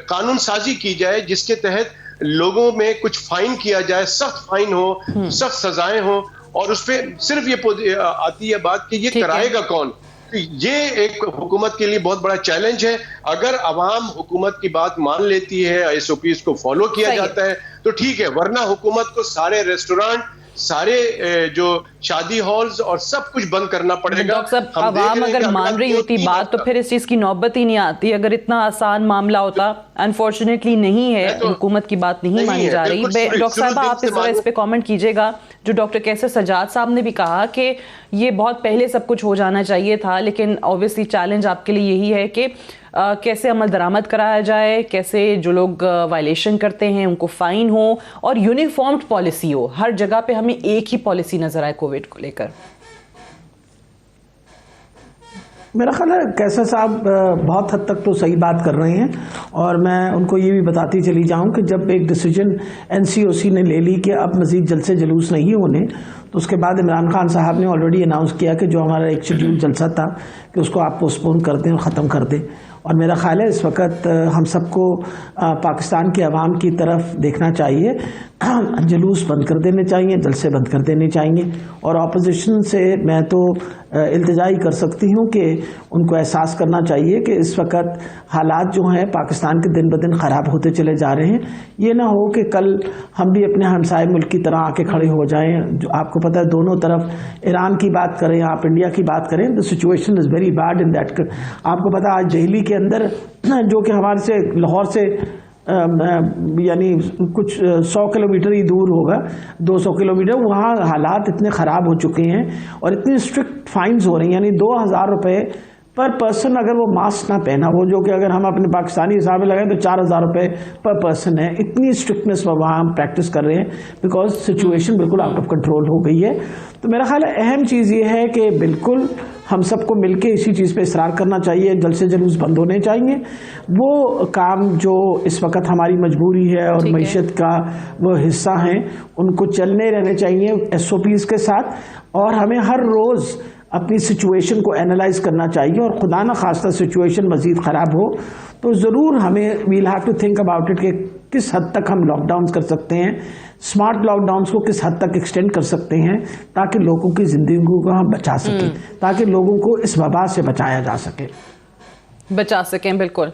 Speaker 17: कानून साजी की जाए जिसके तहत लोगों में कुछ फाइन किया जाए, सख्त फाइन हो, सख्त सजाएं हो, और उस पर सिर्फ ये आती है बात कि ये कराएगा कौन। ये एक हुकूमत के लिए बहुत बड़ा चैलेंज है। अगर अवाम हुकूमत की बात मान लेती है, SOPs को फॉलो किया जाता है तो ठीक है, वरना हुकूमत को सारे रेस्टोरेंट, सारे जो शादी हॉल्स और सब कुछ बंद करना पड़ेगा।
Speaker 1: डॉक्टर साहब, अवाम अगर मान रही होती बात तो फिर इस चीज की नौबत ही नहीं आती। अगर इतना आसान मामला होता, अनफॉर्चुनेटली नहीं है, हुकूमत की बात नहीं मानी जा रही। डॉक्टर साहब, आप इस पे कमेंट कीजिएगा। जो डॉक्टर कैसर सजाद साहब ने भी कहा कि ये बहुत पहले सब कुछ हो जाना चाहिए था, लेकिन ऑब्वियसली चैलेंज आपके लिए यही है कि कैसे अमल दरामद कराया जाए, कैसे जो लोग वायलेशन करते हैं उनको फाइन हो और यूनिफॉर्म्ड पॉलिसी हो, हर जगह पे हमें एक ही पॉलिसी नजर आए कोविड को लेकर।
Speaker 2: मेरा ख्याल है कैसर साहब बहुत हद तक तो सही बात कर रहे हैं, और मैं उनको ये भी बताती चली जाऊं कि जब एक डिसीजन NCOC ने ले ली कि अब मजीद जलसे जुलूस नहीं होने, तो उसके बाद इमरान खान साहब ने ऑलरेडी अनाउंस किया कि जो हमारा एक शेड्यूल जलसा था कि उसको आप पोस्टपोन कर दें और ख़त्म कर दें। और मेरा ख्याल है इस वक्त हम सबको पाकिस्तान के अवाम की तरफ देखना चाहिए। जुलूस बंद कर देने चाहिए, जलसे बंद कर देने चाहिए, और अपोजिशन से मैं तो इल्तिजा ही कर सकती हूँ कि उनको एहसास करना चाहिए कि इस वक्त हालात जो हैं पाकिस्तान के दिन ब दिन ख़राब होते चले जा रहे हैं। ये ना हो कि कल हम भी अपने हमसाए मुल्क की तरह आके खड़े हो जाएं। जो आपको पता है, दोनों तरफ ईरान की बात करें, आप इंडिया की बात करें, the situation is very bad in that. आपको पता है आज दिल्ली के अंदर, जो कि हमारे से लाहौर से यानी कुछ 100 किलोमीटर ही दूर होगा, 200 किलोमीटर, वहाँ हालात इतने ख़राब हो चुके हैं और इतनी स्ट्रिक्ट फाइन्स हो रही हैं। यानी 2000 रुपये पर पर्सन अगर वो मास्क ना पहना हो, जो कि अगर हम अपने पाकिस्तानी हिसाब में लगाएं तो 4000 रुपये पर पर्सन है। इतनी स्ट्रिक्टनेस वहाँ हम प्रैक्टिस कर रहे हैं बिकॉज सिचुएशन बिल्कुल आउट ऑफ कंट्रोल हो गई है। तो मेरा ख्याल है अहम चीज़ ये है कि बिल्कुल हम सबको मिलके इसी चीज़ पे इसरार करना चाहिए, जलसे जुलूस बंद होने चाहिए। वो काम जो इस वक्त हमारी मजबूरी है और मईशत का वो हिस्सा हैं, उनको चलने रहने चाहिए SOPs के साथ, और हमें हर रोज़ अपनी सिचुएशन को एनालाइज करना चाहिए। और खुदा न खास्ता सिचुएशन मज़ीद ख़राब हो तो ज़रूर हमें we'll have to think about it कि किस हद तक हम लॉकडाउन कर सकते हैं, स्मार्ट लॉकडाउन्स को किस हद तक एक्सटेंड कर सकते हैं ताकि लोगों की ज़िंदगी को हम बचा सकें, ताकि लोगों को इस वबा से बचाया जा सके,
Speaker 1: बचा सकें। बिल्कुल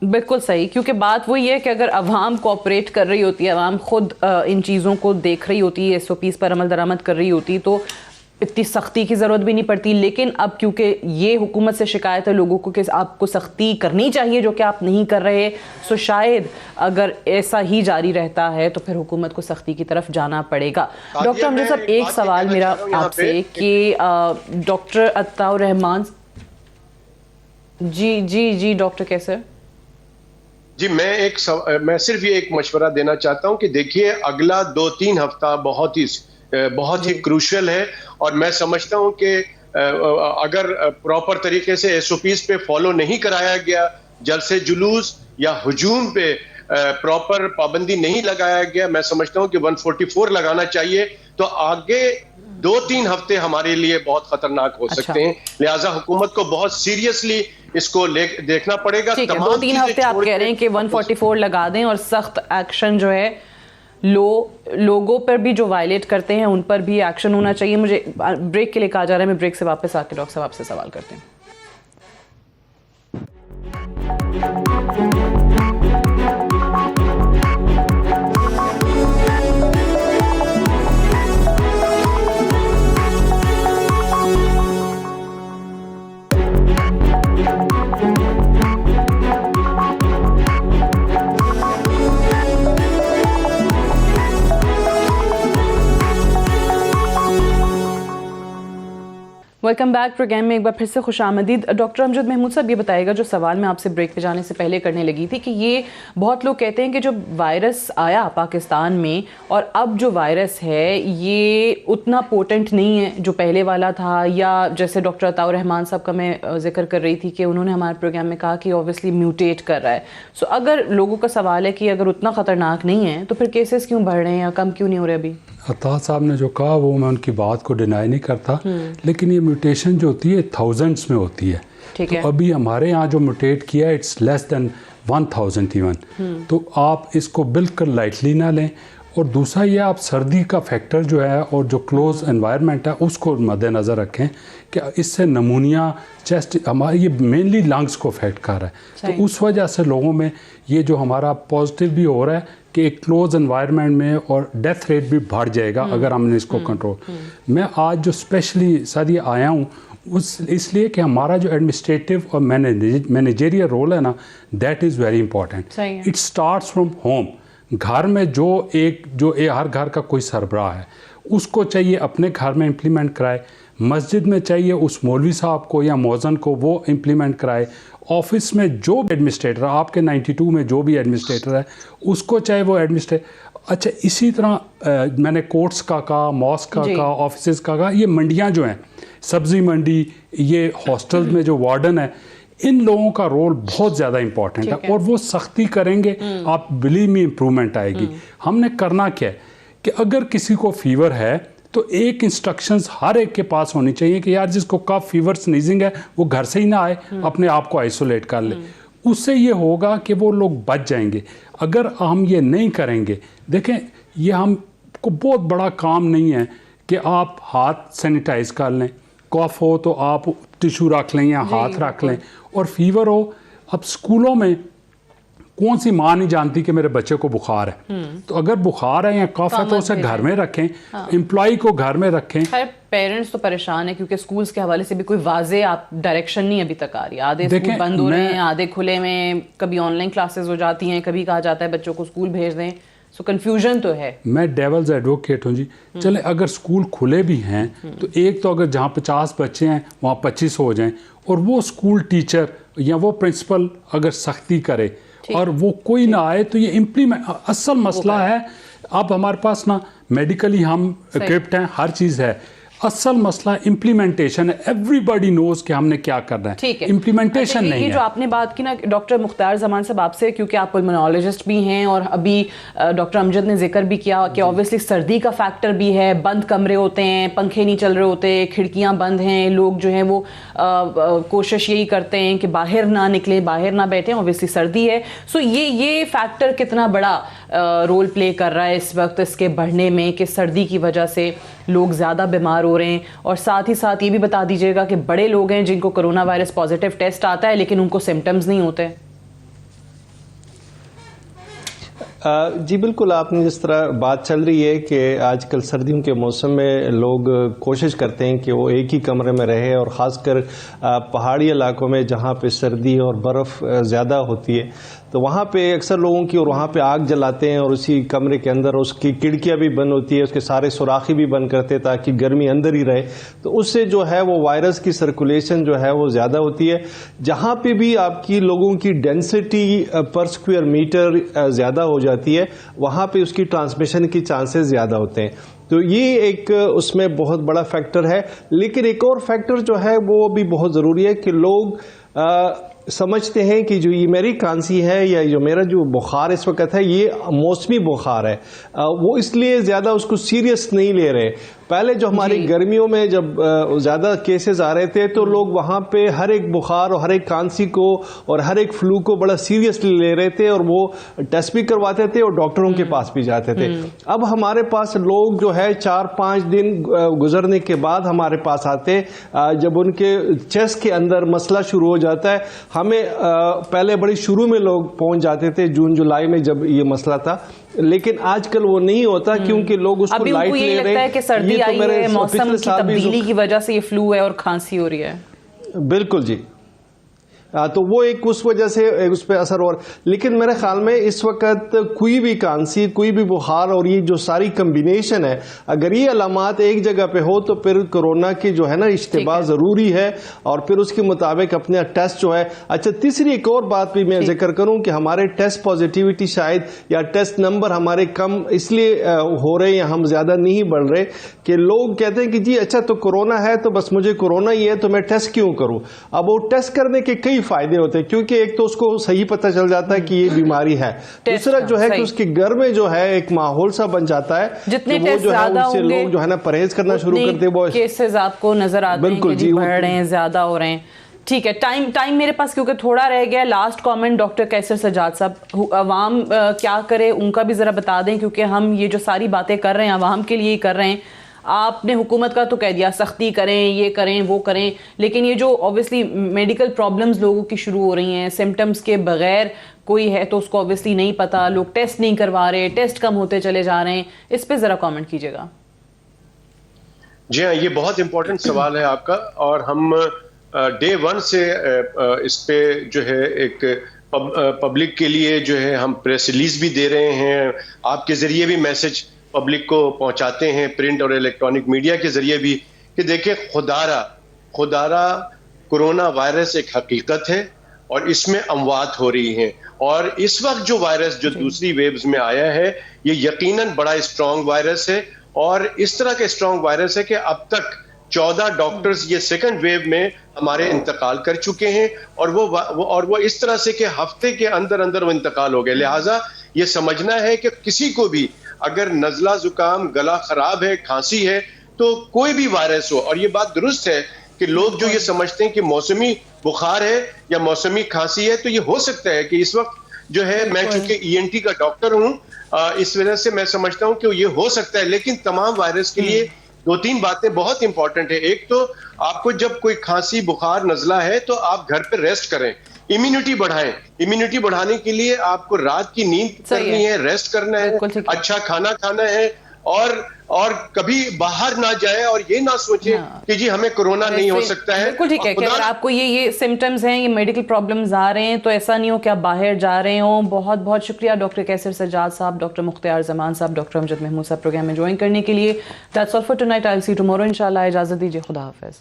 Speaker 1: बिल्कुल सही, क्योंकि बात वही है कि अगर अवाम कोऑपरेट कर रही होती है, अवाम खुद इन चीज़ों को देख रही होती है, SOPs पर अमल दरामद कर रही होती, तो इतनी सख्ती की ज़रूरत भी नहीं पड़ती। लेकिन अब क्योंकि ये हुकूमत से शिकायत है लोगों को कि आपको सख्ती करनी चाहिए, जो कि आप नहीं कर रहे, सो शायद अगर ऐसा ही जारी रहता है तो फिर हुकूमत को सख्ती की तरफ जाना पड़ेगा। डॉक्टर अमजद साहब, एक सवाल मेरा आपसे कि डॉक्टर अताउर रहमान जी डॉक्टर कैसे
Speaker 17: जी, मैं सिर्फ ये एक मशवरा देना चाहता हूँ कि देखिए अगला 2-3 हफ्ता बहुत ही क्रूशियल है, और मैं समझता हूं कि अगर प्रॉपर तरीके से SOPs पे फॉलो नहीं कराया गया, जलसे जुलूस या हुजूम पे प्रॉपर पाबंदी नहीं लगाया गया, मैं समझता हूं कि 144 लगाना चाहिए। तो आगे 2-3 हफ्ते हमारे लिए बहुत खतरनाक हो सकते हैं। लिहाजा हुकूमत को बहुत सीरियसली इसको देखना पड़ेगा।
Speaker 1: 2-3 हफ्ते आप कह रहे हैं कि 144 लगा दें और सख्त एक्शन जो है लोगों पर भी जो वायलेट करते हैं उन पर भी एक्शन होना चाहिए। मुझे ब्रेक के लिए कहा जा रहा है, मैं ब्रेक से वापस आके डॉक्टर साहब आपसे सवाल करते हैं। वेलकम बैक प्रोग्राम में एक बार फिर से खुशामदीद। डॉक्टर अमजद महमूद साहब, ये बताएगा, जो सवाल मैं आपसे ब्रेक पे जाने से पहले करने लगी थी कि ये बहुत लोग कहते हैं कि जो वायरस आया पाकिस्तान में और अब जो वायरस है ये उतना पोटेंट नहीं है जो पहले वाला था, या जैसे डॉक्टर अताउर रहमान साहब का मैं जिक्र कर रही थी कि उन्होंने हमारे प्रोग्राम में कहा कि ऑब्वियसली म्यूटेट कर रहा है। सो अगर लोगों का सवाल है कि अगर उतना ख़तरनाक नहीं है तो फिर केसेस क्यों बढ़ रहे हैं या कम क्यों नहीं हो रहे अभी?
Speaker 3: अता साहब ने जो कहा वो मैं उनकी बात को डिनाई नहीं करता, लेकिन ये म्यूटेशन जो होती है थाउजेंड्स में होती है। तो अभी हमारे यहाँ जो म्यूटेट किया है इट्स लेस देन 1000 इवन। तो आप इसको बिल्कुल लाइटली ना लें। और दूसरा ये आप सर्दी का फैक्टर जो है और जो क्लोज एनवायरनमेंट है उसको मद्देनज़र रखें कि इससे नमूनिया, चेस्ट, हमारे ये मेनली लंग्स को अफेक्ट कर रहा है। तो उस वजह से लोगों में ये जो हमारा पॉजिटिव भी हो रहा है कि एक क्लोज एनवायरनमेंट में, और डेथ रेट भी बढ़ जाएगा अगर हमने इसको कंट्रोल। मैं आज जो स्पेशली सर आया हूँ इसलिए कि हमारा जो एडमिनिस्ट्रेटिव और मैनेजरियल रोल है ना, that is very important. It starts from home. घर में जो हर घर का कोई सरबराह है उसको चाहिए अपने घर में इम्प्लीमेंट कराए, मस्जिद में चाहिए उस मौलवी साहब को या मौज़न को वो इम्प्लीमेंट कराए, ऑफिस में जो एडमिनिस्ट्रेटर, आपके 92 में जो भी एडमिनिस्ट्रेटर है उसको चाहे वो अच्छा इसी तरह मैंने कोर्ट्स का कहा, मॉस्क का कहा, ऑफिस का कहा, ये मंडियाँ जो हैं, सब्ज़ी मंडी, ये हॉस्टल में जो वार्डन है, इन लोगों का रोल बहुत ज़्यादा इंपॉर्टेंट है और वो सख्ती करेंगे आप बिलीव में इम्प्रूवमेंट आएगी। हमने करना क्या है कि अगर किसी को फीवर है तो एक इंस्ट्रक्शंस हर एक के पास होनी चाहिए कि यार जिसको कफ, फीवर, स्नीजिंग है वो घर से ही ना आए, अपने आप को आइसोलेट कर ले। उससे ये होगा कि वो लोग बच जाएंगे। अगर हम ये नहीं करेंगे, देखें ये हमको बहुत बड़ा काम नहीं है कि आप हाथ सैनिटाइज कर लें, कफ हो तो आप टिश्यू रख लें या हाथ रख लें, और फीवर हो, अब स्कूलों में कौन सी माँ नहीं जानती कि मेरे बच्चे को बुखार है, तो अगर बुखार है या कफ है तो उसे घर में रखें, एम्प्लॉय को घर में रखें।
Speaker 1: पेरेंट्स तो परेशान है क्योंकि स्कूल्स के हवाले से भी कोई वाज़े आप डायरेक्शन नहीं अभी तक आ रही। आधे स्कूल बंद हो रहे हैं, आधे खुले में, कभी ऑनलाइन क्लासेस हो जाती हैं, कभी कहा जाता है बच्चों को स्कूल भेज दें। सो कंफ्यूजन तो है। मैं
Speaker 3: डेवल्स एडवोकेट हूँ जी। चले अगर स्कूल खुले भी हैं तो एक तो अगर जहाँ 50 बच्चे हैं वहाँ 25 हो जाएं, और वो स्कूल टीचर या वो प्रिंसिपल अगर सख्ती करे और वो कोई ना आए तो ये इम्प्लीमेंट। असल मसला है अब हमारे पास ना मेडिकली हम इक्विप्ड हैं, हर चीज़ है, असल मसला इम्प्लीमेंटेशन है। एवरीबॉडी नोज कि हमने क्या करना है, इम्प्लीमेंटेशन नहीं है।
Speaker 1: जो आपने बात की ना डॉक्टर मुख्तार जमान साहब आपसे, क्योंकि आप पल्मोनोलॉजिस्ट भी हैं और अभी डॉक्टर अमजद ने जिक्र भी किया कि ऑब्वियसली सर्दी का फैक्टर भी है, बंद कमरे होते हैं, पंखे नहीं चल रहे होते, खिड़कियां बंद हैं, लोग जो हैं वो कोशिश यही करते हैं कि बाहर ना निकलें, बाहर ना बैठें, ऑब्वियसली सर्दी है। सो ये फैक्टर कितना बड़ा रोल प्ले कर रहा है इस वक्त इसके बढ़ने में कि सर्दी की वजह से लोग ज़्यादा बीमार हो रहे हैं? और साथ ही साथ ये भी बता दीजिएगा कि बड़े लोग हैं जिनको कोरोना वायरस पॉजिटिव टेस्ट आता है लेकिन उनको सिम्टम्स नहीं होते।
Speaker 4: जी बिल्कुल, आपने जिस तरह बात चल रही है कि आजकल सर्दियों के मौसम में लोग कोशिश करते हैं कि वो एक ही कमरे में रहे, और ख़ासकर पहाड़ी इलाकों में जहाँ पे सर्दी और बर्फ़ ज़्यादा होती है तो वहाँ पे अक्सर लोगों की, और वहाँ पे आग जलाते हैं और उसी कमरे के अंदर उसकी खिड़कियाँ भी बंद होती है, उसके सारे सुराखी भी बंद करते हैं ताकि गर्मी अंदर ही रहे। तो उससे जो है वो वायरस की सर्कुलेशन जो है वो ज़्यादा होती है। जहाँ पे भी आपकी लोगों की डेंसिटी पर स्क्वायर मीटर ज़्यादा हो जाती है वहाँ पे उसकी ट्रांसमिशन की चांसेस ज़्यादा होते हैं। तो ये एक उसमें बहुत बड़ा फैक्टर है। लेकिन एक और फैक्टर जो है वो भी बहुत ज़रूरी है कि लोग समझते हैं कि जो ये मेरी खांसी है या जो मेरा जो बुखार इस वक्त है ये मौसमी बुखार है, वो इसलिए ज़्यादा उसको सीरियस नहीं ले रहे। पहले जो हमारी गर्मियों में जब ज़्यादा केसेस आ रहे थे तो लोग वहाँ पे हर एक बुखार और हर एक खांसी को और हर एक फ्लू को बड़ा सीरियसली ले रहे थे और वो टेस्ट भी करवाते थे और डॉक्टरों के पास भी जाते थे। अब हमारे पास लोग जो है 4-5 दिन गुजरने के बाद हमारे पास आते, जब उनके चेस्ट के अंदर मसला शुरू हो जाता है। हमें पहले बड़ी शुरू में लोग पहुंच जाते थे जून जुलाई में जब ये मसला था, लेकिन आजकल वो नहीं होता क्योंकि लोग उसको लाइट ले रहे हैं।
Speaker 1: कि सर्दी आई है, मौसम की तब्दीली की वजह से ये फ्लू है और खांसी हो रही है।
Speaker 4: बिल्कुल जी, तो वो एक उस वजह से उस पर असर हो रहा। लेकिन मेरे ख्याल में इस वक्त कोई भी खांसी, कोई भी बुखार और ये जो सारी कम्बिनेशन है, अगर ये अलामात एक जगह पे हो तो फिर कोरोना की जो है ना इश्तिबा ज़रूरी है और फिर उसके मुताबिक अपने टेस्ट जो है। अच्छा, तीसरी एक और बात भी मैं जिक्र करूं कि हमारे टेस्ट पॉजिटिविटी शायद या टेस्ट नंबर हमारे कम इसलिए हो रहे हैं, हम ज़्यादा नहीं बढ़ रहे कि लोग कहते हैं कि जी अच्छा तो कोरोना है तो बस मुझे कोरोना ही है तो मैं टेस्ट क्यों करूं। अब वो टेस्ट करने के कई फायदे होते हैं, क्योंकि एक तो उसको सही पता चल जाता है कि ये बीमारी है, दूसरा जो है कि उसके घर में जो है एक माहौल सा बन जाता है,
Speaker 1: जितने
Speaker 4: वो जो है उससे लोग जो है ना परहेज करना शुरू करते हैं। वो केसेस
Speaker 1: आपको नजर आते हैं कि जी बढ़ रहे हैं, ज्यादा हो रहे हैं। ठीक है, टाइम मेरे पास क्योंकि थोड़ा रह गया। लास्ट कमेंट डॉक्टर कैसर सज्जाद साहब, अवाम क्या करे उनका भी जरा बता दें, क्योंकि हम ये जो सारी बातें कर रहे हैं अवाम के लिए ही कर रहे हैं। आपने हुकूमत का तो कह दिया सख्ती करें, ये करें वो करें, लेकिन ये जो ऑब्वियसली मेडिकल प्रॉब्लम्स लोगों की शुरू हो रही हैं, सिम्टम्स के बगैर कोई है तो उसको ऑब्वियसली नहीं पता, लोग टेस्ट नहीं करवा रहे, टेस्ट कम होते चले जा रहे हैं, इस पे ज़रा कमेंट कीजिएगा।
Speaker 17: जी हाँ, ये बहुत इंपॉर्टेंट सवाल है आपका और हम डे 1 से इस पे जो है एक पब्लिक के लिए जो है हम प्रेस रिलीज भी दे रहे हैं, आपके ज़रिए भी मैसेज पब्लिक को पहुंचाते हैं, प्रिंट और इलेक्ट्रॉनिक मीडिया के जरिए भी, कि देखिए खुदारा कोरोना वायरस एक हकीकत है और इसमें अमवात हो रही हैं। और इस वक्त जो वायरस जो दूसरी वेव्स में आया है ये यकीनन बड़ा स्ट्रॉन्ग वायरस है और इस तरह का स्ट्रॉन्ग वायरस है कि अब तक 14 डॉक्टर्स ये सेकंड वेव में हमारे इंतकाल कर चुके हैं और वो इस तरह से कि हफ्ते के अंदर अंदर वो इंतकाल हो गए। लिहाजा ये समझना है कि किसी को भी अगर नज़ला जुकाम, गला खराब है, खांसी है, तो कोई भी वायरस हो, और ये बात दुरुस्त है कि लोग जो ये समझते हैं कि मौसमी बुखार है या मौसमी खांसी है, तो ये हो सकता है कि इस वक्त जो है मैं चूंकि ENT का डॉक्टर हूं, इस वजह से मैं समझता हूं कि ये हो सकता है। लेकिन तमाम वायरस के लिए 2-3 बातें बहुत इंपॉर्टेंट है। एक तो आपको जब कोई खांसी, बुखार, नज़ला है तो आप घर पर रेस्ट करें, इम्यूनिटी बढ़ाएं। इम्यूनिटी बढ़ाने के लिए आपको रात की नींद करनी है, रेस्ट करना है, अच्छा खाना खाना है और कभी बाहर ना जाए और ये ना सोचे कि जी हमें कोरोना नहीं हो सकता है।
Speaker 1: बिल्कुल ठीक है कि अगर आपको ये सिम्टम्स हैं, ये मेडिकल प्रॉब्लम्स आ रहे हैं तो ऐसा नहीं हो कि आप बाहर जा रहे हो। बहुत बहुत शुक्रिया डॉक्टर कैसर सज्जाद साहब, डॉक्टर मुख्तियार जमान साहब, डॉक्टर अमजद महमूद साहब प्रोग्राम में ज्वाइन करने के लिए। That's all for tonight, I will see you tomorrow इंशाल्लाह। इजाजत दीजिए, खुदा हाफिज।